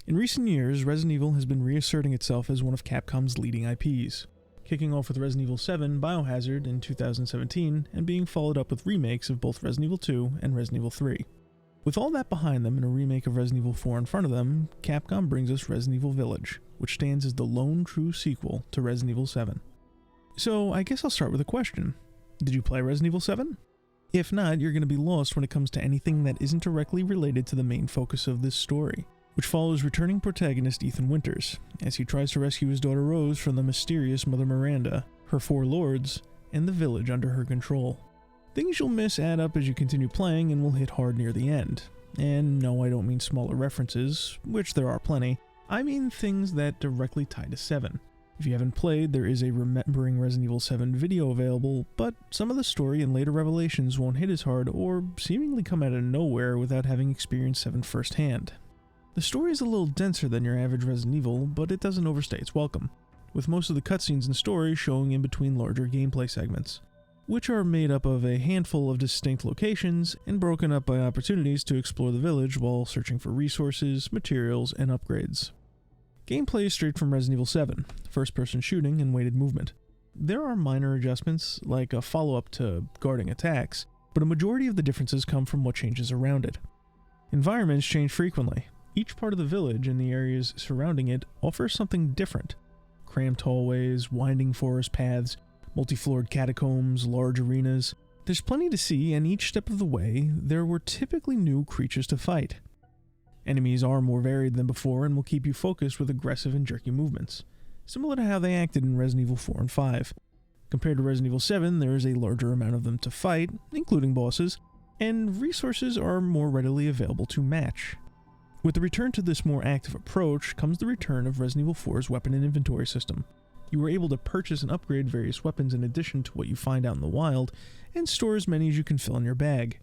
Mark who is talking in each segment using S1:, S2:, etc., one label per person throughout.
S1: In recent years, Resident Evil has been reasserting itself as one of Capcom's leading IPs, kicking off with Resident Evil VII Biohazard in 2017 and being followed up with remakes of both Resident Evil 2 and Resident Evil 3. With all that behind them and a remake of Resident Evil 4 in front of them, Capcom brings us Resident Evil Village, which stands as the lone true sequel to Resident Evil 7. So I guess I'll start with a question. Did you play Resident Evil 7? If not, you're going to be lost when it comes to anything that isn't directly related to the main focus of this story, which follows returning protagonist Ethan Winters, as he tries to rescue his daughter Rose from the mysterious Mother Miranda, her four lords, and the village under her control. Things you'll miss add up as you continue playing and will hit hard near the end. And no, I don't mean smaller references, which there are plenty. I mean things that directly tie to 7. If you haven't played, there is a Remembering Resident Evil 7 video available, but some of the story and later revelations won't hit as hard or seemingly come out of nowhere without having experienced 7 firsthand. The story is a little denser than your average Resident Evil, but it doesn't overstay its welcome, with most of the cutscenes and story showing in between larger gameplay segments, which are made up of a handful of distinct locations and broken up by opportunities to explore the village while searching for resources, materials, and upgrades. Gameplay is straight from Resident Evil 7, first-person shooting and weighted movement. There are minor adjustments, like a follow-up to guarding attacks, but a majority of the differences come from what changes around it. Environments change frequently. Each part of the village and the areas surrounding it offers something different. Cramped hallways, winding forest paths, multi-floored catacombs, large arenas. There's plenty to see, and each step of the way, there were typically new creatures to fight. Enemies are more varied than before and will keep you focused with aggressive and jerky movements, similar to how they acted in Resident Evil 4 and 5. Compared to Resident Evil 7, there is a larger amount of them to fight, including bosses, and resources are more readily available to match. With the return to this more active approach comes the return of Resident Evil 4's weapon and inventory system. You are able to purchase and upgrade various weapons in addition to what you find out in the wild, and store as many as you can fill in your bag.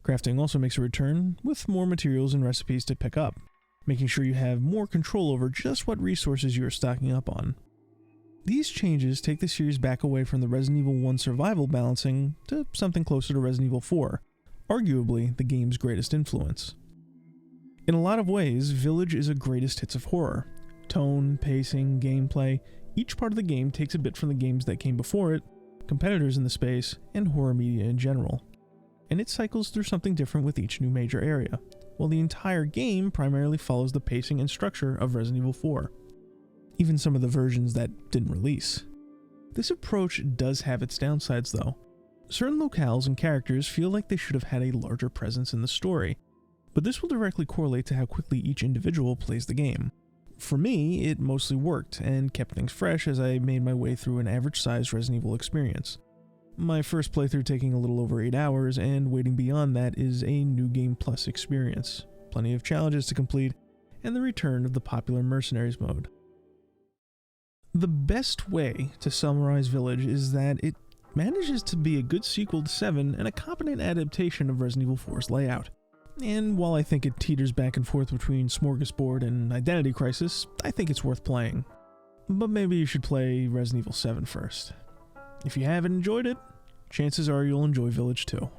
S1: Crafting also makes a return, with more materials and recipes to pick up, making sure you have more control over just what resources you are stocking up on. These changes take the series back away from the Resident Evil 1 survival balancing to something closer to Resident Evil 4, arguably the game's greatest influence. In a lot of ways, Village is a greatest hits of horror. Tone, pacing, gameplay, each part of the game takes a bit from the games that came before it, competitors in the space, and horror media in general. And it cycles through something different with each new major area, while the entire game primarily follows the pacing and structure of Resident Evil 4. Even some of the versions that didn't release. This approach does have its downsides though. Certain locales and characters feel like they should have had a larger presence in the story, but this will directly correlate to how quickly each individual plays the game. For me, it mostly worked and kept things fresh as I made my way through an average-sized Resident Evil experience. My first playthrough taking a little over 8 hours, and waiting beyond that is a New Game Plus experience, plenty of challenges to complete, and the return of the popular Mercenaries mode. The best way to summarize Village is that it manages to be a good sequel to 7 and a competent adaptation of Resident Evil 4's layout. And while I think it teeters back and forth between Smorgasbord and Identity Crisis, I think it's worth playing. But maybe you should play Resident Evil 7 first. If you haven't enjoyed it, chances are you'll enjoy Village too.